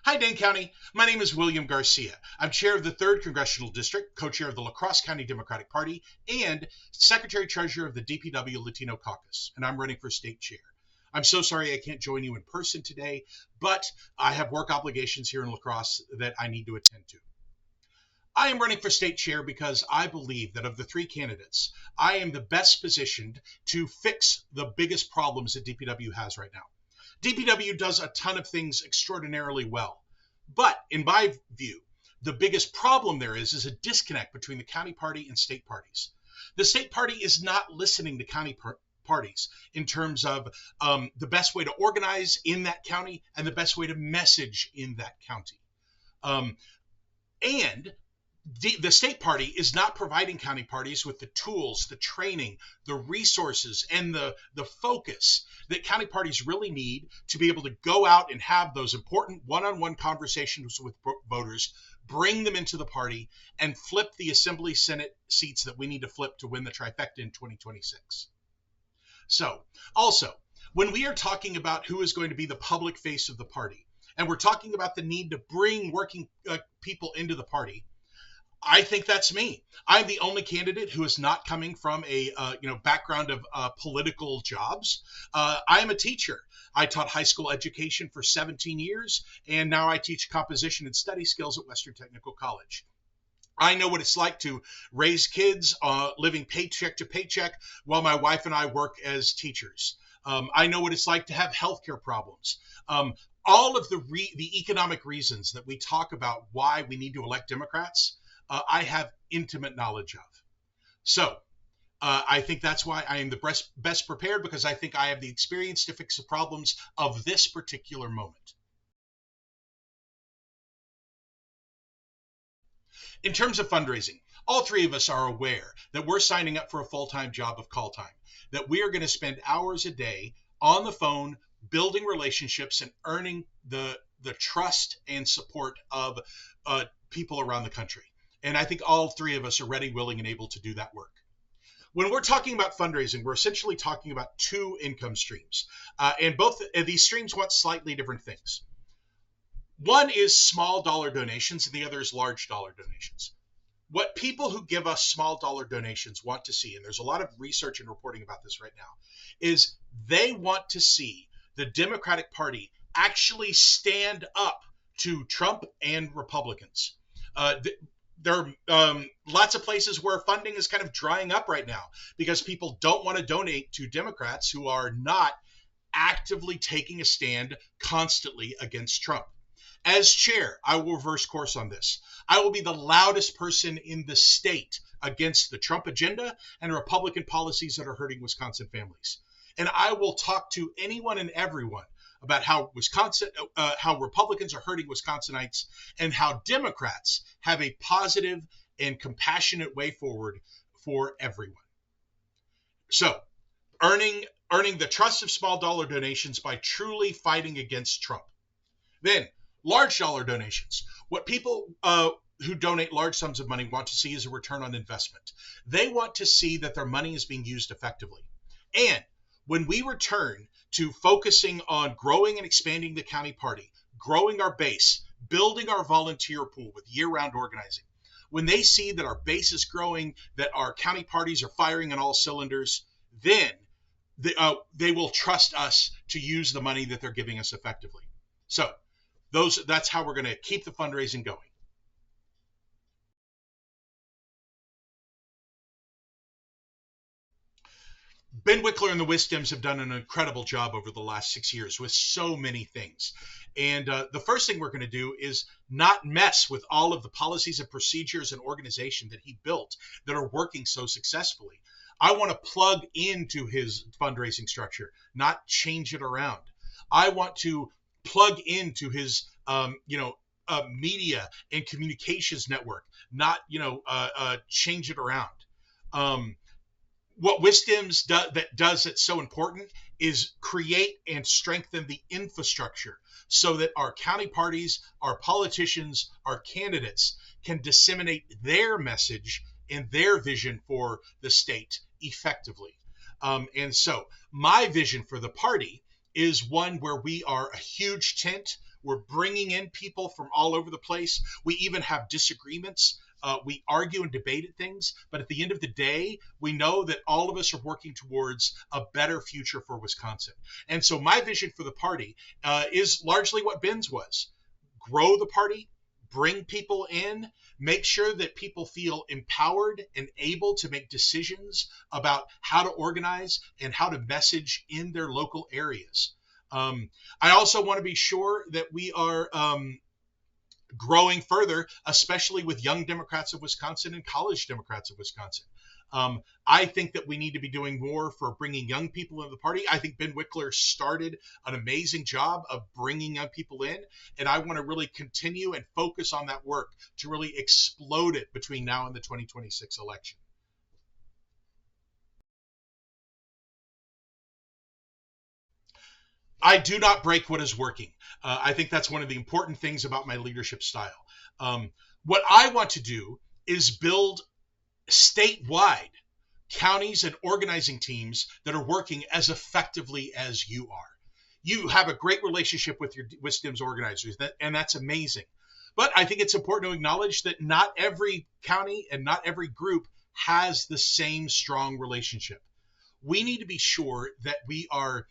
Hi, Dane County. My name is William Garcia. I'm chair of the 3rd Congressional District, co-chair of the La Crosse County Democratic Party, and secretary-treasurer of the DPW Latino Caucus, and I'm running for state chair. I'm so sorry I can't join you in person today, but I have work obligations here in La Crosse that I need to attend to. I am running for state chair because I believe that of the 3 candidates, I am the best positioned to fix the biggest problems that DPW has right now. DPW does a ton of things extraordinarily well, but in my view, the biggest problem there is a disconnect between the county party and state parties. The state party is not listening to county parties in terms of the best way to organize in that county and the best way to message in that county. And the state party is not providing county parties with the tools, the training, the resources, and the focus that county parties really need to be able to go out and have those important one-on-one conversations with voters, bring them into the party, and flip the Assembly Senate seats that we need to flip to win the trifecta in 2026. So, also, when we are talking about who is going to be the public face of the party, and we're talking about the need to bring working people into the party, I think that's me. I'm the only candidate who is not coming from a background of political jobs. I am a teacher. I taught high school education for 17 years, and now I teach composition and study skills at Western Technical College. I know what it's like to raise kids living paycheck to paycheck while my wife and I work as teachers. I know what it's like to have healthcare problems. All of the economic reasons that we talk about why we need to elect Democrats, I have intimate knowledge of. So I think that's why I am the best prepared, because I think I have the experience to fix the problems of this particular moment. In terms of fundraising, all 3 of us are aware that we're signing up for a full-time job of call time, that we are going to spend hours a day on the phone, building relationships and earning the trust and support of people around the country. And I think all 3 of us are ready, willing, and able to do that work. When we're talking about fundraising, we're essentially talking about 2 income streams. And both of these streams want slightly different things. One is small dollar donations, and the other is large dollar donations. What people who give us small dollar donations want to see, and there's a lot of research and reporting about this right now, is they want to see the Democratic Party actually stand up to Trump and Republicans. There are lots of places where funding is kind of drying up right now because people don't want to donate to Democrats who are not actively taking a stand constantly against Trump. As chair, I will reverse course on this. I will be the loudest person in the state against the Trump agenda and Republican policies that are hurting Wisconsin families. And I will talk to anyone and everyone about how Republicans are hurting Wisconsinites and how Democrats have a positive and compassionate way forward for everyone. So, earning the trust of small dollar donations by truly fighting against Trump. Then, large dollar donations. What people who donate large sums of money want to see is a return on investment. They want to see that their money is being used effectively. And when we return to focusing on growing and expanding the county party, growing our base, building our volunteer pool with year-round organizing, when they see that our base is growing, that our county parties are firing on all cylinders, then they will trust us to use the money that they're giving us effectively. So that's how we're going to keep the fundraising going. Ben Wickler and the Wisdems have done an incredible job over the last 6 years with so many things. And the first thing we're going to do is not mess with all of the policies and procedures and organization that he built that are working so successfully. I want to plug into his fundraising structure, not change it around. I want to plug into his media and communications network, not change it around. What Wisdems does that's so important is create and strengthen the infrastructure so that our county parties, our politicians, our candidates can disseminate their message and their vision for the state effectively. And so my vision for the party is one where we are a huge tent We're bringing in people from all over the place. We even have disagreements. We argue and debate at things, but at the end of the day, we know that all of us are working towards a better future for Wisconsin. And so my vision for the party is largely what Ben's was. Grow the party, bring people in, make sure that people feel empowered and able to make decisions about how to organize and how to message in their local areas. I also want to be sure that we are growing further, especially with young Democrats of Wisconsin and college Democrats of Wisconsin. I think that we need to be doing more for bringing young people into the party. I think Ben Wickler started an amazing job of bringing young people in, and I want to really continue and focus on that work to really explode it between now and the 2026 election. I do not break what is working. I think that's one of the important things about my leadership style. What I want to do is build statewide counties and organizing teams that are working as effectively as you are. You have a great relationship with your WISDM's organizers, and that's amazing. But I think it's important to acknowledge that not every county and not every group has the same strong relationship. We need to be sure that we are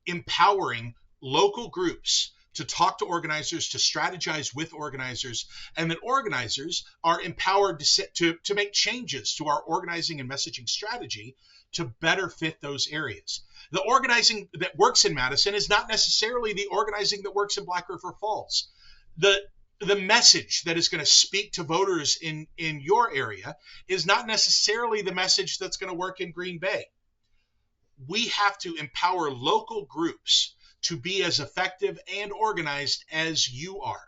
empowering local groups to talk to organizers, to strategize with organizers, and that organizers are empowered to make changes to our organizing and messaging strategy to better fit those areas. The organizing that works in Madison is not necessarily the organizing that works in Black River Falls. The message that is going to speak to voters in your area is not necessarily the message that's going to work in Green Bay. We have to empower local groups to be as effective and organized as you are.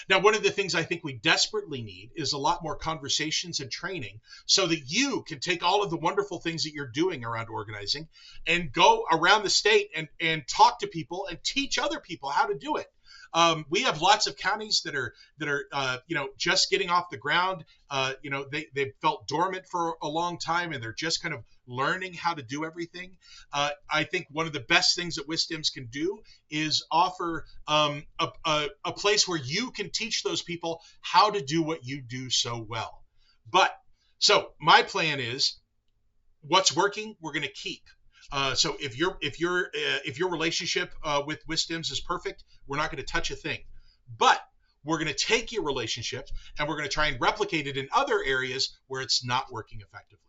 Now, one of the things I think we desperately need is a lot more conversations and training so that you can take all of the wonderful things that you're doing around organizing and go around the state and talk to people and teach other people how to do it. We have lots of counties that are just getting off the ground. They've felt dormant for a long time, and they're just kind of learning how to do everything. I think one of the best things that WISDMs can do is offer a place where you can teach those people how to do what you do so well. So my plan is, what's working, we're going to keep. So if your relationship with WISDMs is perfect, we're not going to touch a thing. But we're going to take your relationship and we're going to try and replicate it in other areas where it's not working effectively.